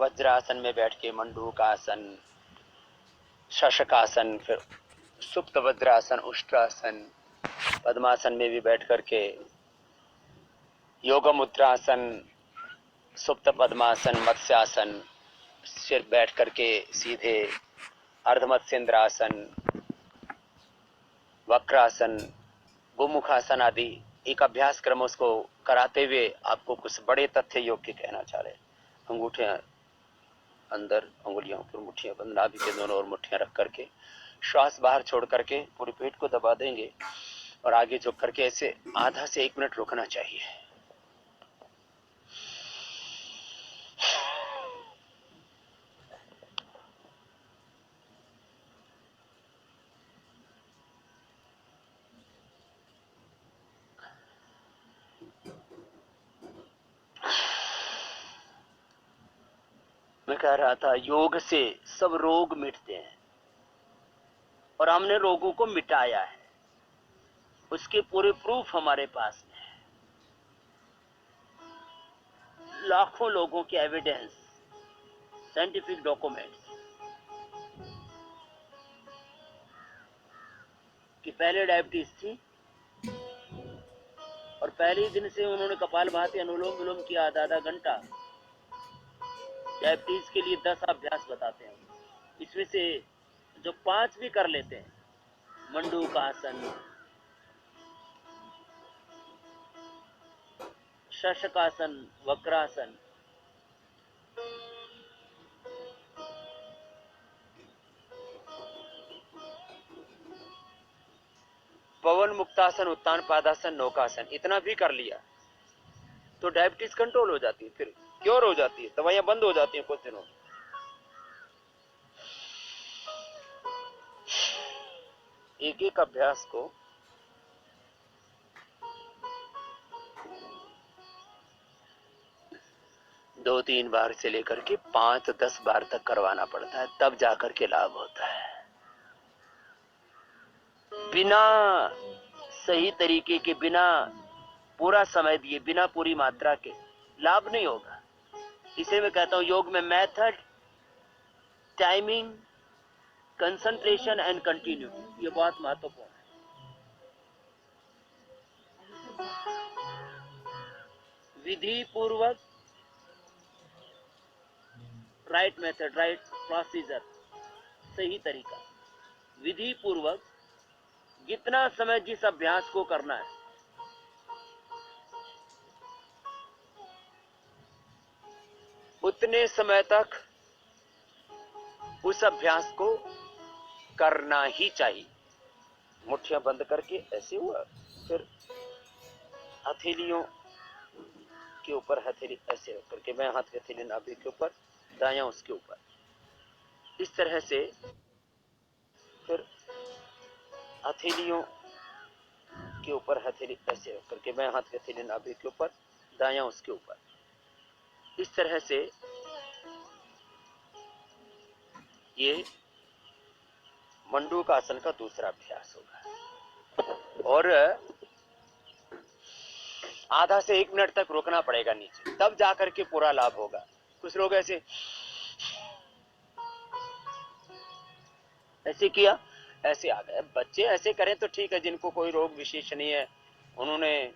वज्रासन में बैठ के मंडूकासन, शशकासन, फिर सुप्त वज्रासन, उष्ट्रासन, पद्मासन में भी बैठ करके योग मुद्रासन, सुप्त पद्मासन, मत्स्यासन, सिर बैठ करके सीधे अर्धमत्स्येंद्रासन, वक्रासन, गोमुखासन आदि एक अभ्यास क्रम उसको कराते हुए आपको कुछ बड़े तथ्य योग के कहना चाह रहे। अंगूठे अंदर, उंगलियों पर मुट्ठियां बंद, नाभि के दोनों ओर मुट्ठियां रख करके श्वास बाहर छोड़ करके पूरे पेट को दबा देंगे और आगे झुक करके ऐसे आधा से 1 मिनट रुकना चाहिए। मैं कह रहा था योग से सब रोग मिटते हैं और हमने रोगों को मिटाया है, उसके पूरे प्रूफ हमारे पास में है। लाखों लोगों के एविडेंस, साइंटिफिक डॉक्यूमेंट्स कि पहले डायबिटीज थी और पहले ही दिन से उन्होंने कपालभाति, अनुलोम विलोम किया आधा घंटा। डायबिटीज के लिए 10 अभ्यास बताते हैं, इसमें से जो 5 भी कर लेते हैं, मंडूकासन, शशकासन, वक्रासन, पवन मुक्तासन, उत्तान पादासन, नौकासन, इतना भी कर लिया तो डायबिटीज कंट्रोल हो जाती है, फिर क्योर हो जाती है, दवाइयां बंद हो जाती हैं कुछ दिनों में। एक एक अभ्यास को दो 3 बार से लेकर के 5-10 बार तक करवाना पड़ता है, तब जाकर के लाभ होता है। बिना सही तरीके के, बिना पूरा समय दिए, बिना पूरी मात्रा के लाभ नहीं होगा। इसे मैं कहता हूं योग में method, timing, concentration and continuity, ये बहुत महत्वपूर्ण है। विधि पूर्वक, राइट मेथड, राइट प्रोसीजर, सही तरीका, विधि पूर्वक जितना समय जिस अभ्यास को करना है उतने समय तक उस अभ्यास को करना ही चाहिए। मुट्ठियां बंद करके ऐसे हुआ, फिर हथेलियों के ऊपर हथेली ऐसे रख करके, मैं हाथ हथेली नाभि के ऊपर, दायां उसके ऊपर, इस तरह से, फिर हथेलियों के ऊपर हथेली ऐसे रख करके, मैं हाथ हथेली नाभि के ऊपर, दायां उसके ऊपर, इस तरह से ये मंडूकासन का दूसरा अभ्यास होगा। और आधा से 1 मिनट तक रुकना पड़ेगा नीचे, तब जाकर के पूरा लाभ होगा। कुछ लोग ऐसे किया, ऐसे आ गए। बच्चे ऐसे करें तो ठीक है, जिनको कोई रोग विशेष नहीं है, उन्होंने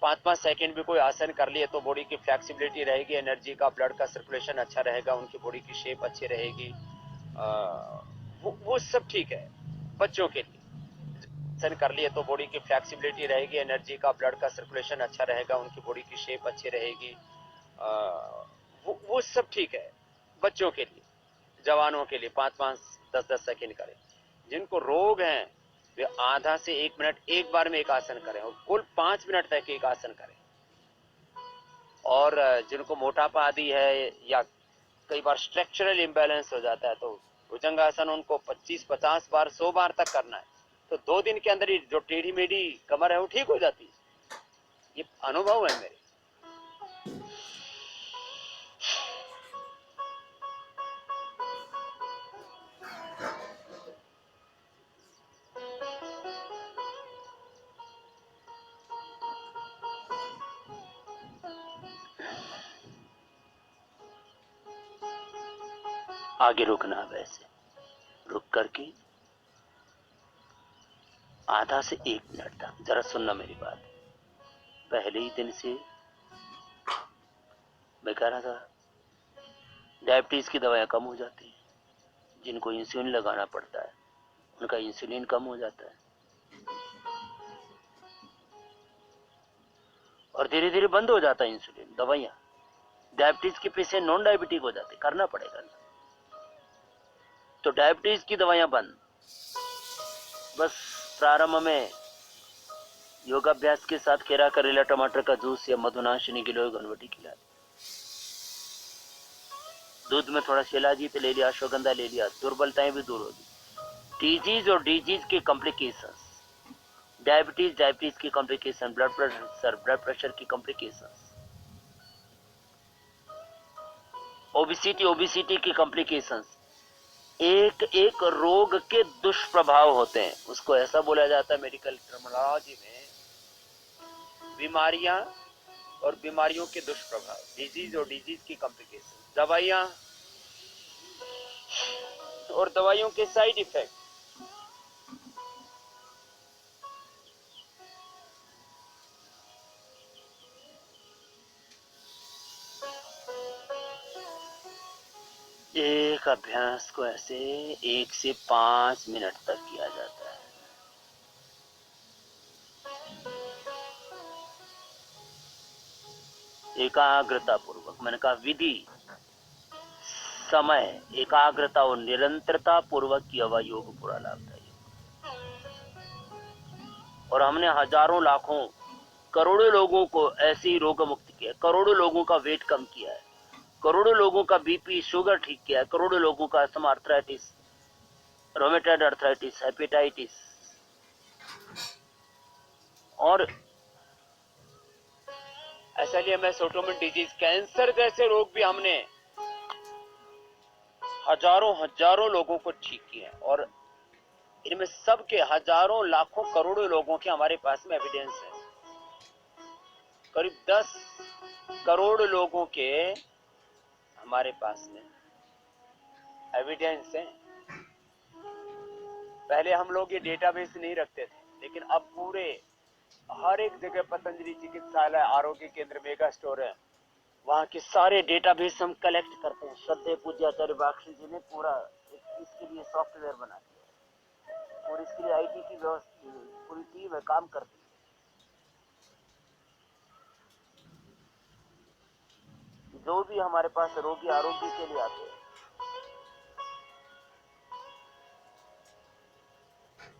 5-5 सेकंड भी कोई आसन कर लिए तो बॉडी की फ्लेक्सिबिलिटी रहेगी, एनर्जी का, ब्लड का सर्कुलेशन अच्छा रहेगा, उनकी बॉडी की शेप अच्छी रहेगी, वो सब ठीक है बच्चों के लिए। आसन कर लिए तो बॉडी की फ्लेक्सिबिलिटी रहेगी, एनर्जी का, ब्लड का सर्कुलेशन अच्छा रहेगा, उनकी बॉडी की शेप अच्छी रहेगी, वो सब ठीक है बच्चों के लिए। जवानों के लिए 5-5, 10-10 सेकंड करें। जिनको रोग हैं वे आधा से 1 मिनट एक बार में एक आसन करें और कुल 5 मिनट तक एक आसन करें। और जिनको मोटापा आदि है या कई बार स्ट्रक्चरल इम्बैलेंस हो जाता है तो भुजंगासन उनको 25-50 बार, 100 बार तक करना है, तो 2 दिन के अंदर ही जो टेढ़ी मेढ़ी कमर है वो ठीक हो जाती है। ये अनुभव है मेरे। आगे रुकना। वैसे रुक करके आधा से 1 मिनट तक जरा सुनना मेरी बात। पहले ही दिन से मैं कह रहा था डायबिटीज की दवाइयां कम हो जाती है, जिनको इंसुलिन लगाना पड़ता है उनका इंसुलिन कम हो जाता है, और धीरे धीरे बंद हो जाता है इंसुलिन दवाइयां। डायबिटीज के पेशेंट नॉन डायबिटिक हो जाते, करना पड़ेगा ना। तो डायबिटीज की दवाइयां बंद। बस प्रारंभ में योगाभ्यास के साथ केरा, करेला, टमाटर का जूस या मधुनाशिनी गिलोय घनवटी खिला दी। दूध में थोड़ा शिलाजीत ले लिया, अश्वगंधा ले लिया, दुर्बलताएं भी दूर होगी। डिजीज और डिजीज के कॉम्प्लिकेशंस, डायबिटीज की कॉम्प्लिकेशन, ब्लड प्रेशर की कॉम्प्लिकेशंस, ओबिसिटी की कॉम्प्लिकेशंस, एक एक रोग के दुष्प्रभाव होते हैं। उसको ऐसा बोला जाता है मेडिकल टर्मिनोलॉजी में, बीमारियां और बीमारियों के दुष्प्रभाव, डिजीज और डिजीज की कॉम्प्लिकेशन, दवाइयां और दवाइयों के साइड इफेक्ट। एक अभ्यास को ऐसे 1 से 5 मिनट तक किया जाता है। एकाग्रता पूर्वक, मैंने कहा विधि, समय, एकाग्रता और निरंतरता पूर्वक किया हुआ योग पूरा लाभदायी। और हमने हजारों लाखों करोड़ों लोगों को ऐसे ही रोग मुक्त किया, करोड़ों लोगों का वेट कम किया है, करोड़ों लोगों का बीपी शुगर ठीक किया है, करोड़ों लोगों का asthma, arthritis, rheumatoid arthritis, hepatitis, और एसएलईएमएस, ऑटोइम्यून डिजीज, कैंसर जैसे रोग भी हमने हजारों लोगों को ठीक किया है। और इनमें सबके हजारों लाखों करोड़ों लोगों के हमारे पास में एविडेंस है। करीब 10 करोड़ लोगों के हमारे पास में एविडेंस है। पहले हम लोग ये डेटाबेस नहीं रखते थे, लेकिन अब पूरे हर एक जगह पतंजलि चिकित्सालय, आरोग्य केंद्र, मेगा स्टोर है, वहाँ के सारे डेटाबेस हम कलेक्ट करते हैं। श्रद्धेय पूज्याचार्य बागशी जी ने पूरा इसके लिए सॉफ्टवेयर बना दिया और इसके लिए आईटी की व्यवस्था, पूरी टीम है काम करती है। जो भी हमारे पास रोगी आरोग्य के लिए आते हैं,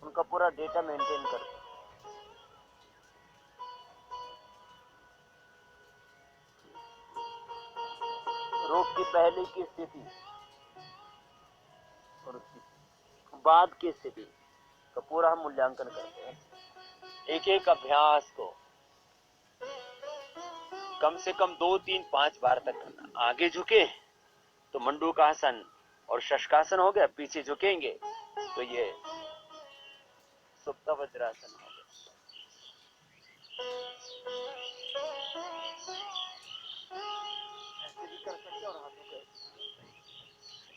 उनका पूरा डेटा मेंटेन करते हैं। रोग की पहले की स्थिति और उसकी बाद की स्थिति का पूरा हम मूल्यांकन करते हैं। एक एक अभ्यास को कम से कम 2, 3, 5 बार तक करना। आगे झुके तो मंडूकासन और शशकासन हो गया, पीछे झुकेंगे तो ये सुप्त वज्रासन हो गया। ऐसे भी कर सकते और हाथों को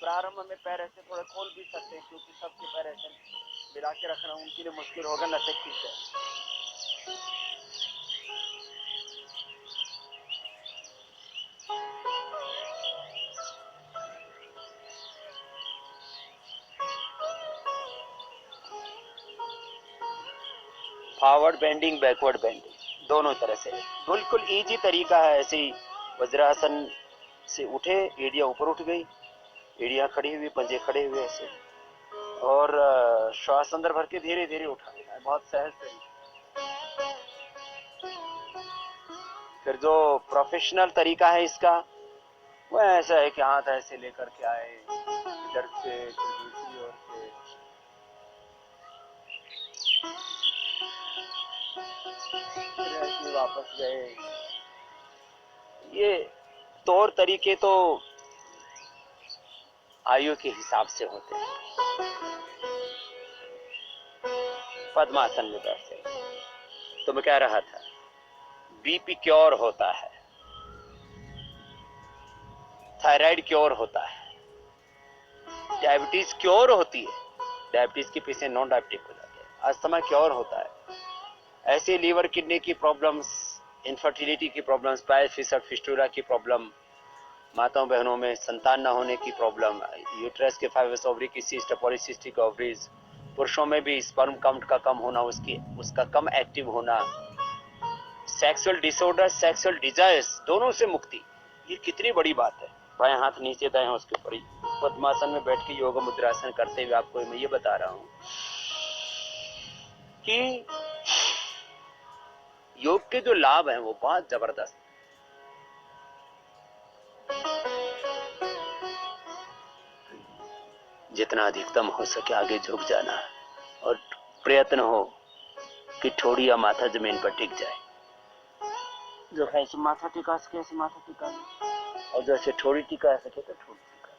प्रारंभ में पैर ऐसे थोड़े खोल भी सकते हैं, क्योंकि सबके पैर ऐसे मिला के रखना उनके लिए मुश्किल होगा, लटक से। फॉरवर्ड बेंडिंग, बैकवर्ड बेंडिंग, दोनों तरह से बिल्कुल इजी तरीका है। ऐसे ही वज्रासन से उठे, एड़िया ऊपर उठ गई, एड़िया खड़ी हुई, पंजे खड़े हुए ऐसे, और श्वास अंदर भर के धीरे धीरे उठा लेना है, बहुत सहज तरीका। फिर जो प्रोफेशनल तरीका है इसका, वो ऐसा है कि हाथ ऐसे लेकर के आए, इधर से दूसरी ओर से, फिर ऐसे वापस गए। ये तौर तरीके तो आयु के हिसाब से होते हैं। पद्मासन में बैठे तो मैं कह रहा था बीपी क्योर होता है, थायराइड क्योर होता है, डायबिटीज क्योर होती है, डायबिटीज के पेशेंट नॉन डायबिटिक हो जाते हैं, अस्थमा क्योर होता है। ऐसे लीवर किडनी की प्रॉब्लम्स, इनफर्टिलिटी की प्रॉब्लम्स, पाइल्स फिशर फिस्टुला की प्रॉब्लम, माताओं बहनों में संतान न होने की प्रॉब्लम, यूट्रस के फाइब्रस ओवरी की सिस्ट, पॉलीसिस्टिक ओवरीज, पुरुषों में भी स्पर्म काउंट का कम होना, उसका कम एक्टिव होना, सेक्सुअल डिसऑर्डर, सेक्सुअल डिजायर्स, दोनों से मुक्ति। ये कितनी बड़ी बात है। बाएं हाथ नीचे दाएं उसके ऊपर पद्मासन में बैठ के योग मुद्रासन करते हुए आपको मैं ये बता रहा हूं कि योग के जो लाभ हैं वो बहुत जबरदस्त। जितना अधिकतम हो सके आगे झुक जाना और प्रयत्न हो कि ठोड़ी या माथा जमीन पर टिक जाए। जो ऐसे माथा टिका सके ऐसे माथा टिका ले, और जो ऐसे ठोड़ी टिका सके तो ठोड़ी टिका।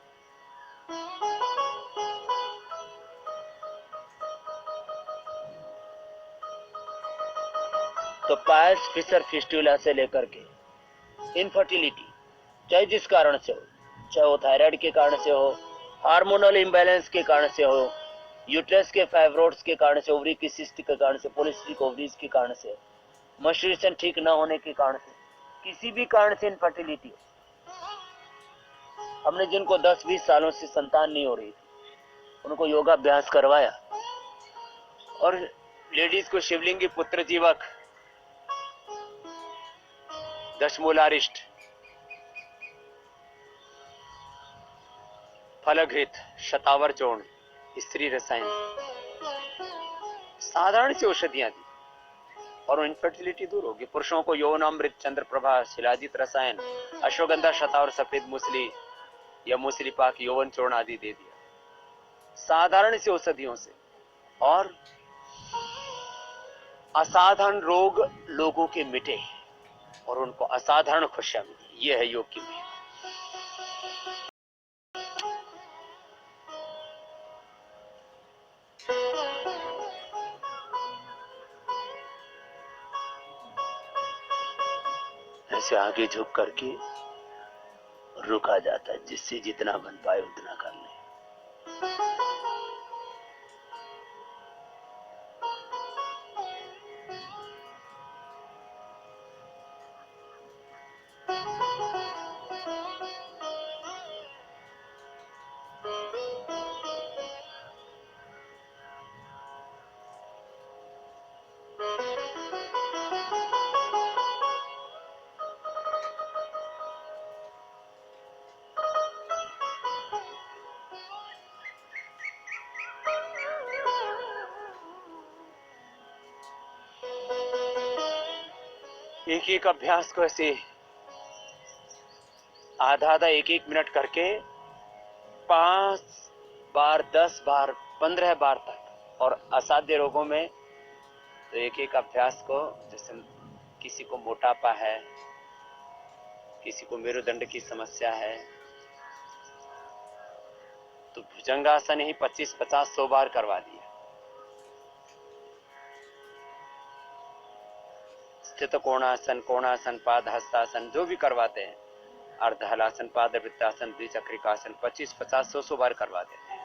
तो पाइल्स फिशर फिस्टुला से लेकर के इनफर्टिलिटी, चाहे जिस कारण से हो, चाहे वो थायराइड के कारण से हो, हार्मोनल इम्बैलेंस के कारण से हो, यूट्रस के फाइब्रोइड्स के कारण से, ओवरी की सिस्ट के कारण से, पॉलीसिस्टिक ओवरीज के कारण से, मेंस्ट्रुएशन ठीक न होने के कारण से, किसी भी कारण से इनफर्टिलिटी हो। हमने जिनको 10-20 सालों से संतान नहीं हो रही थी उनको योगाभ्यास करवाया, और लेडीज को शिवलिंगी पुत्र जीवक, दशमूलारिष्ट, फलघृत, शतावर चूर्ण, स्त्री रसायन, साधारण सी औषधियां दी और इनफर्टिलिटी दूर होगी। पुरुषों को यौनामृत, चंद्रप्रभा, शिलाजित रसायन, अश्वगंधा, शतावर, सफेद मूसली या मूसली पाक, यौवन चूर्ण आदि दे दिया साधारण सी औषधियों से, और असाधारण रोग लोगों के मिटे और उनको असाधारण खुशियां मिली। ये है योग की महिमा। ऐसे आगे झुक करके रुका जाता है, जिससे जितना बन पाए उतना कर ले। एक एक अभ्यास को ऐसे आधा आधा 1-1 मिनट करके 5 बार, 10 बार, 15 बार तक, और असाध्य रोगों में तो एक एक अभ्यास को, जैसे किसी को मोटापा है, किसी को मेरुदंड की समस्या है, तो भुजंगासन ही 25, 50, 100 बार करवा दिया। स्थित कोणासन, कोणासन, पाद हस्तासन जो भी करवाते हैं, अर्धहलासन, पाद वृत्तासन, द्विचक्रिकासन 25, 50, 100 बार करवा देते हैं।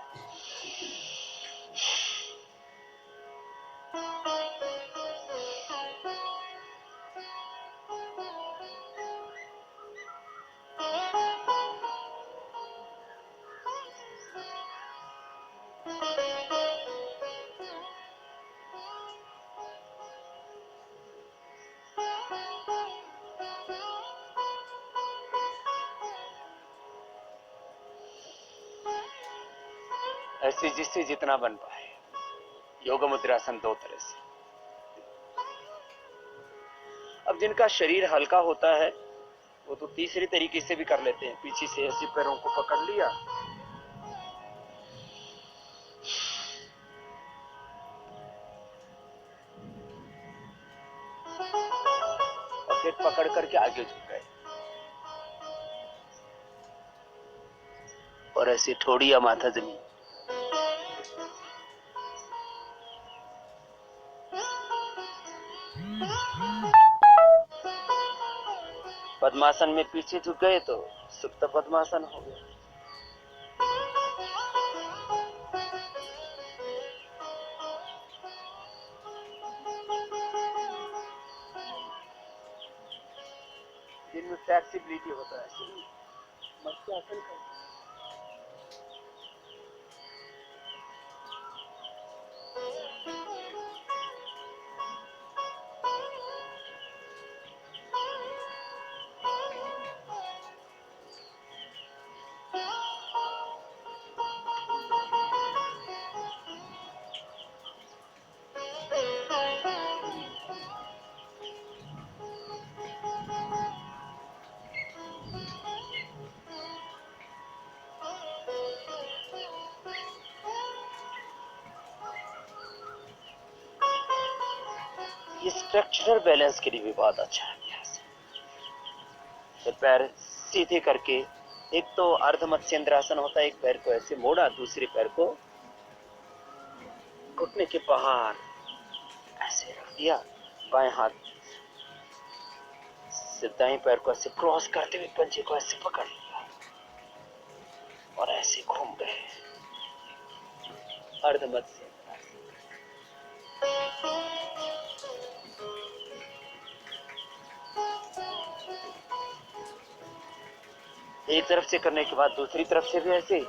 ऐसे जिससे जितना बन पाए। योग मुद्रासन 2 तरह से। अब जिनका शरीर हल्का होता है वो तो तीसरे तरीके से भी कर लेते हैं। पीछे से ऐसे पैरों को पकड़ लिया, और फिर पकड़ करके आगे झुक गए, और ऐसे ठोड़ी या माथा जमीन। पद्मासन में पीछे झुक गए तो सुप्त पद्मासन हो गया। इनमें फ्लेक्सिबिलिटी होता है, ऐसे मत्स्यासन का। ये स्ट्रक्चरल बैलेंस के लिए भी बहुत अच्छा अभ्यास है। तो पैर सीधे करके, एक तो अर्ध मत्स्येंद्रासन होता है, एक पैर को ऐसे मोड़ा, दूसरे पैर को घुटने के बाहर ऐसे रख दिया, बाएं हाथ से दाएं पैर को ऐसे क्रॉस करते हुए पंजे को ऐसे पकड़ लिया और ऐसे घूम गए, अर्ध मत्स्येंद्रासन। एक तरफ से करने के बाद दूसरी तरफ से भी ऐसे,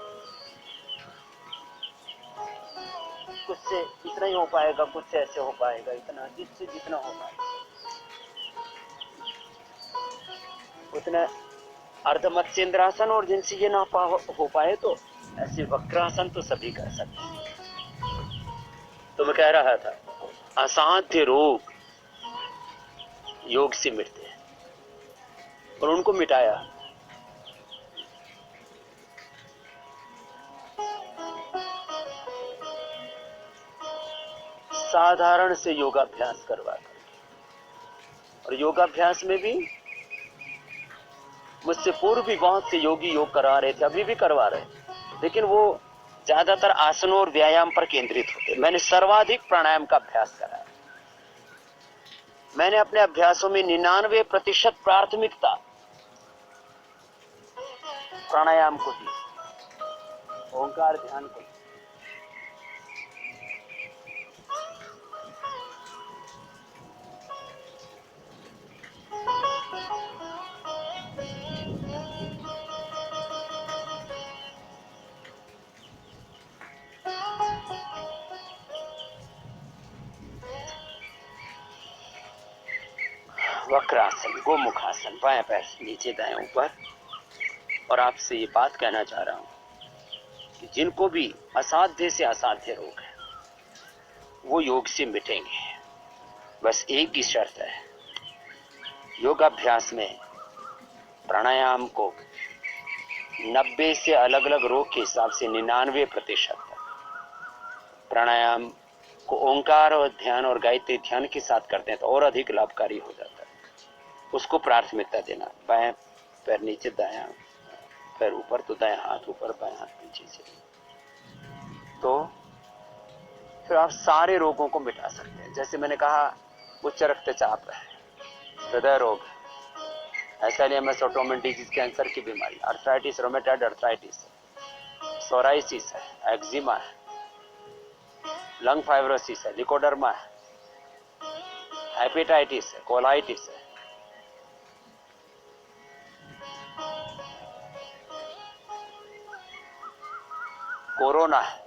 कुछ से इतना ही हो पाएगा, कुछ से ऐसे हो पाएगा, इतना जिससे जितना हो पाएगा उतना। अर्ध मत्स्येंद्रासन और जिनसे ये ना हो पाए तो ऐसे वक्रासन तो सभी कर सकते हैं। तो मैं कह रहा था, असाध्य रोग योग से मिटते हैं और उनको मिटाया। साधारण से योगाभ्यास करवा कर, और योगाभ्यास में भी मुझसे पूर्व भी बहुत से योगी योग करा रहे थे, अभी भी करवा रहे, लेकिन वो ज्यादातर आसनों और व्यायाम पर केंद्रित होते। मैंने सर्वाधिक प्राणायाम का अभ्यास कराया। मैंने अपने अभ्यासों में 99% प्राथमिकता प्राणायाम को दी, ओंकार ध्यान को। वक्रासन, गोमुखासन, बाएं पैर से नीचे दाएं ऊपर। और आपसे ये बात कहना चाह रहा हूं कि जिनको भी असाध्य से असाध्य रोग है वो योग से मिटेंगे। बस एक ही शर्त है, योगाभ्यास में प्राणायाम को 90 से अलग अलग रोग के हिसाब से 99% प्राणायाम को ओंकार और ध्यान और गायत्री ध्यान के साथ करते हैं तो और अधिक लाभकारी हो जाता है। उसको प्राथमिकता देना। बाएं पैर नीचे, दायां पैर ऊपर, तो दायां हाथ ऊपर, बाएं हाथ पीछे से, तो फिर आप सारे रोगों को मिटा सकते हैं। जैसे मैंने कहा, उच्च रक्तचाप है, हृदय रोग है, एसएलएमएस ऑटोइम्यून डिजीज, कैंसर की बीमारी, आर्थराइटिस, रोमेटॉइड आर्थराइटिस, सोराइसिस है, एक्जिमा है, लंग फाइब्रोसिस है, लिकोडर्मा है, हेपेटाइटिस है, कोलाइटिस है, कोरोना है,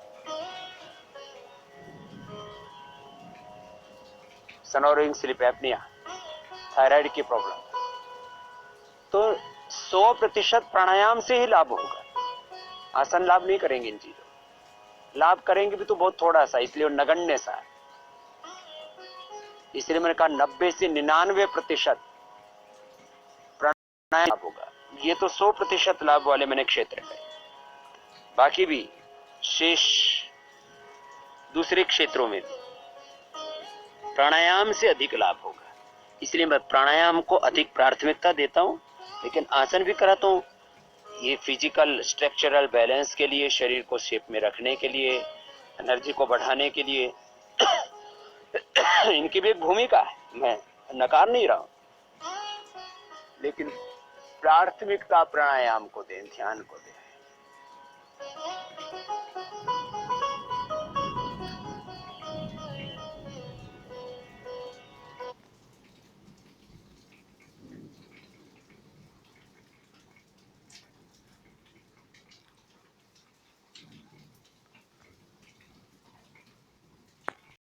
स्नोरिंग, स्लीप एपनिया, थायराइड की प्रॉब्लम। तो 100% प्राणायाम से ही लाभ होगा। आसन लाभ नहीं करेंगे, इन चीजों लाभ करेंगे भी तो बहुत थोड़ा सा, इसलिए नगण्य सा है। इसलिए मैंने कहा 90 से 99% प्राणायाम लाभ होगा। ये तो 100% लाभ वाले मैंने क्षेत्र है, बाकी भी शेष दूसरे क्षेत्रों में भी प्राणायाम से अधिक लाभ होगा। इसलिए मैं प्राणायाम को अधिक प्राथमिकता देता हूं, लेकिन आसन भी कराता हूं। ये फिजिकल स्ट्रक्चरल बैलेंस के लिए, शरीर को शेप में रखने के लिए, एनर्जी को बढ़ाने के लिए इनकी भी एक भूमिका है, मैं नकार नहीं रहा हूं, लेकिन प्राथमिकता प्राणायाम को दें, ध्यान को दें।